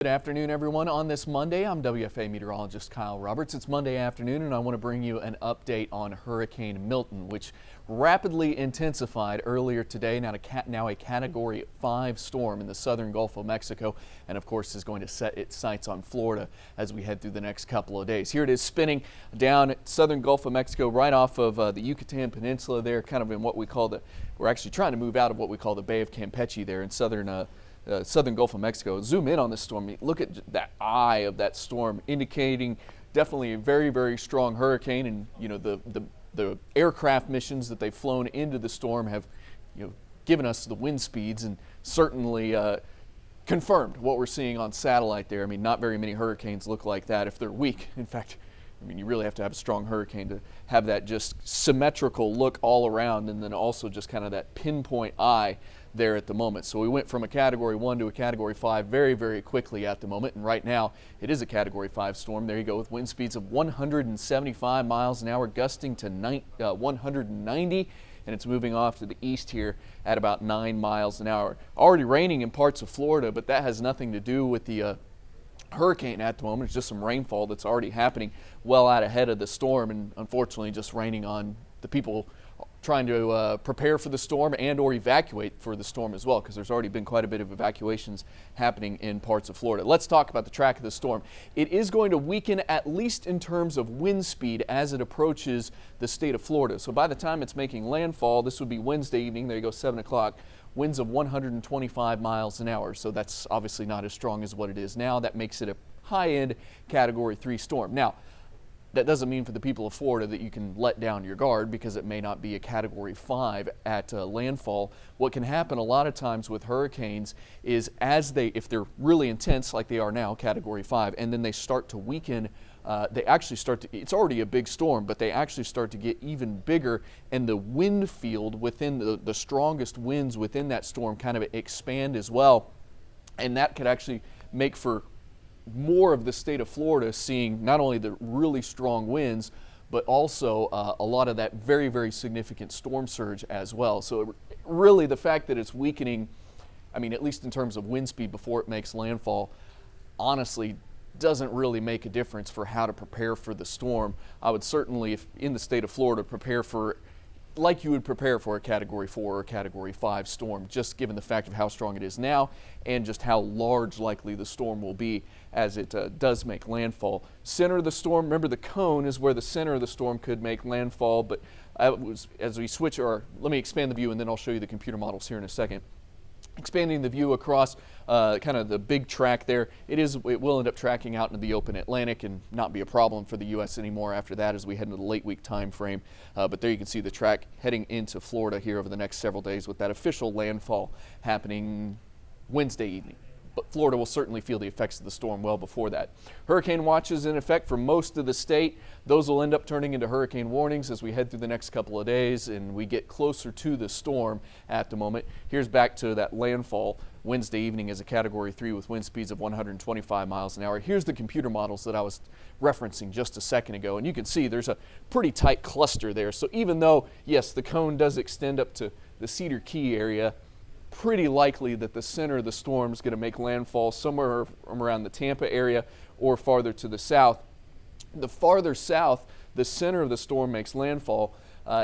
Good afternoon, everyone. On this Monday, I'm WFA meteorologist Kyle Roberts. It's Monday afternoon, and I want to bring you an update on Hurricane Milton, which rapidly intensified earlier today. Now a Category 5 storm in the southern Gulf of Mexico, and of course is going to set its sights on Florida as we head through the next couple of days. Here it is spinning down southern Gulf of Mexico, right off of the Yucatan Peninsula there, kind of in what we call we're actually trying to move out of what we call the Bay of Campeche there in southern Gulf of Mexico. Zoom in on this storm. Look at that eye of that storm, indicating definitely a very, very strong hurricane. And you know, the aircraft missions that they've flown into the storm have, given us the wind speeds and certainly confirmed what we're seeing on satellite there. I mean, not very many hurricanes look like that if they're weak. In fact, you really have to have a strong hurricane to have that just symmetrical look all around, and then also just kind of that pinpoint eye there at the moment. So we went from a Category 1 to a Category 5 very, very quickly at the moment, and right now it is a Category 5 storm. There you go, with wind speeds of 175 miles an hour, gusting to 190, and it's moving off to the east here at about 9 miles an hour. Already raining in parts of Florida, but that has nothing to do with the hurricane at the moment. It's just some rainfall that's already happening well out ahead of the storm, and unfortunately just raining on the people trying to prepare for the storm and or evacuate for the storm as well, because there's already been quite a bit of evacuations happening in parts of Florida. Let's talk about the track of the storm. It is going to weaken, at least in terms of wind speed, as it approaches the state of Florida. So by the time it's making landfall, this would be Wednesday evening, there you go, 7 o'clock, winds of 125 miles an hour. So that's obviously not as strong as what it is now. That makes it a high-end Category 3 storm. Now, that doesn't mean for the people of Florida that you can let down your guard, because it may not be a Category 5 at landfall. What can happen a lot of times with hurricanes is if they're really intense like they are now, Category 5, and then they start to weaken, it's already a big storm, but they actually start to get even bigger, and the wind field within the strongest winds within that storm kind of expand as well. And that could actually make for more of the state of Florida seeing not only the really strong winds, but also a lot of that very, very significant storm surge as well. So really the fact that it's weakening, I mean, at least in terms of wind speed before it makes landfall, honestly doesn't really make a difference for how to prepare for the storm. I would certainly, if in the state of Florida, prepare for like you would prepare for a Category 4 or Category 5 storm, just given the fact of how strong it is now and just how large likely the storm will be as it does make landfall. Center of the storm, remember the cone is where the center of the storm could make landfall, but as we switch, or let me expand the view and then I'll show you the computer models here in a second. Expanding the view across kind of the big track there, it will end up tracking out into the open Atlantic and not be a problem for the U.S. anymore after that as we head into the late week time frame. But there you can see the track heading into Florida here over the next several days, with that official landfall happening Wednesday evening. But Florida will certainly feel the effects of the storm well before that. Hurricane watches in effect for most of the state. Those will end up turning into hurricane warnings as we head through the next couple of days and we get closer to the storm at the moment. Here's back to that landfall Wednesday evening as a Category 3 with wind speeds of 125 miles an hour. Here's the computer models that I was referencing just a second ago, and you can see there's a pretty tight cluster there. So even though, yes, the cone does extend up to the Cedar Key area, pretty likely that the center of the storm is going to make landfall somewhere around the Tampa area or farther to the south. The farther south the center of the storm makes landfall,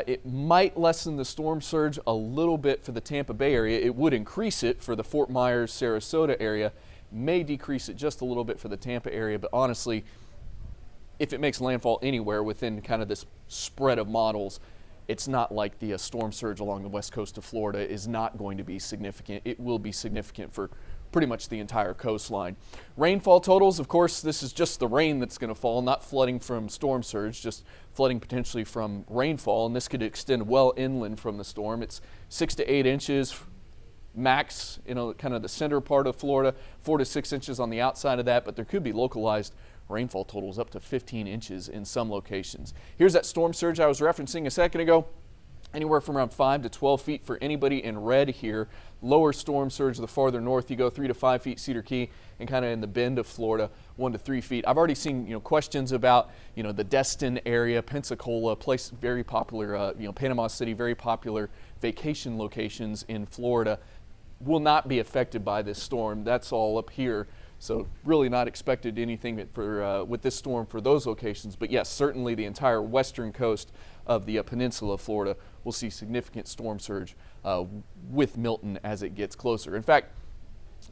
it might lessen the storm surge a little bit for the Tampa Bay area. It would increase it for the Fort Myers, Sarasota area, may decrease it just a little bit for the Tampa area, but honestly, if it makes landfall anywhere within kind of this spread of models, it's not like the storm surge along the west coast of Florida is not going to be significant. It will be significant for pretty much the entire coastline. Rainfall totals, of course, this is just the rain that's going to fall, not flooding from storm surge, just flooding potentially from rainfall, and this could extend well inland from the storm. It's 6 to 8 inches max in kind of the center part of Florida, 4 to 6 inches on the outside of that, but there could be localized rainfall totals up to 15 inches in some locations. Here's that storm surge I was referencing a second ago. Anywhere from around 5 to 12 feet for anybody in red here. Lower storm surge the farther north you go, 3 to 5 feet Cedar Key, and kind of in the bend of Florida, 1 to 3 feet. I've already seen questions about the Destin area, Pensacola, place very popular, Panama City, very popular vacation locations in Florida, will not be affected by this storm. That's all up here So really not expected anything for with this storm for those locations. But yes, certainly the entire western coast of the peninsula of Florida will see significant storm surge with Milton as it gets closer. In fact,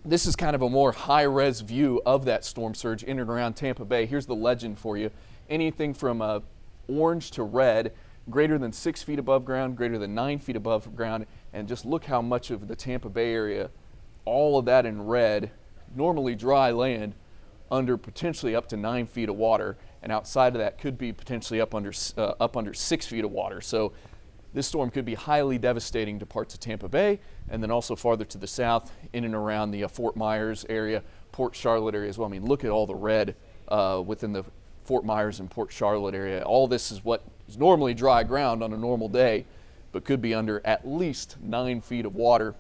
this is kind of a more high-res view of that storm surge in and around Tampa Bay. Here's the legend for you. Anything from orange to red, greater than 6 feet above ground, greater than 9 feet above ground, and just look how much of the Tampa Bay area, all of that in red, normally dry land, under potentially up to 9 feet of water, and outside of that could be potentially up under 6 feet of water. So this storm could be highly devastating to parts of Tampa Bay, and then also farther to the south, in and around the Fort Myers area, Port Charlotte area as well. I mean, look at all the red within the Fort Myers and Port Charlotte area. All this is what is normally dry ground on a normal day, but could be under at least 9 feet of water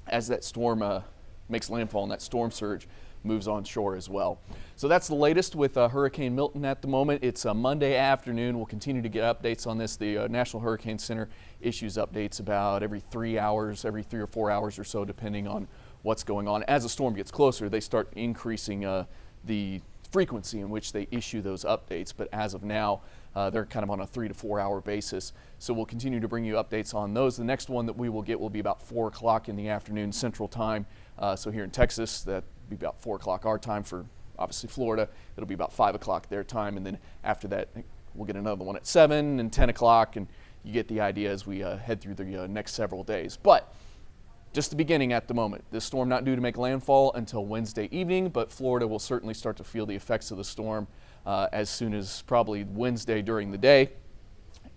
as that storm makes landfall and that storm surge moves on shore as well. So that's the latest with Hurricane Milton at the moment. It's a Monday afternoon. We'll continue to get updates on this. The National Hurricane Center issues updates about every 3 hours, every 3 or 4 hours or so, depending on what's going on. As the storm gets closer, they start increasing the frequency in which they issue those updates. But as of now, they're kind of on a 3 to 4 hour basis. So we'll continue to bring you updates on those. The next one that we will get will be about 4 o'clock in the afternoon Central Time. So here in Texas, that'll be about 4 o'clock our time. For obviously Florida, it'll be about 5 o'clock their time. And then after that, we'll get another one at 7 and 10 o'clock. And you get the idea as we head through the next several days. But just the beginning at the moment. This storm not due to make landfall until Wednesday evening, but Florida will certainly start to feel the effects of the storm as soon as probably Wednesday during the day,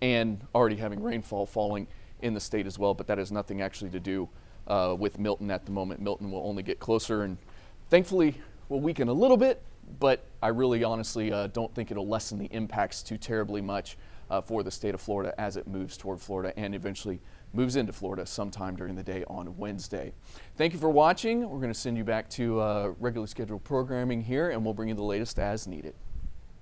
and already having rainfall falling in the state as well. But that has nothing actually to do with Milton at the moment. Milton will only get closer and thankfully will weaken a little bit, but I really honestly don't think it'll lessen the impacts too terribly much for the state of Florida as it moves toward Florida and eventually moves into Florida sometime during the day on Wednesday. Thank you for watching. We're going to send you back to regularly scheduled programming here, and we'll bring you the latest as needed.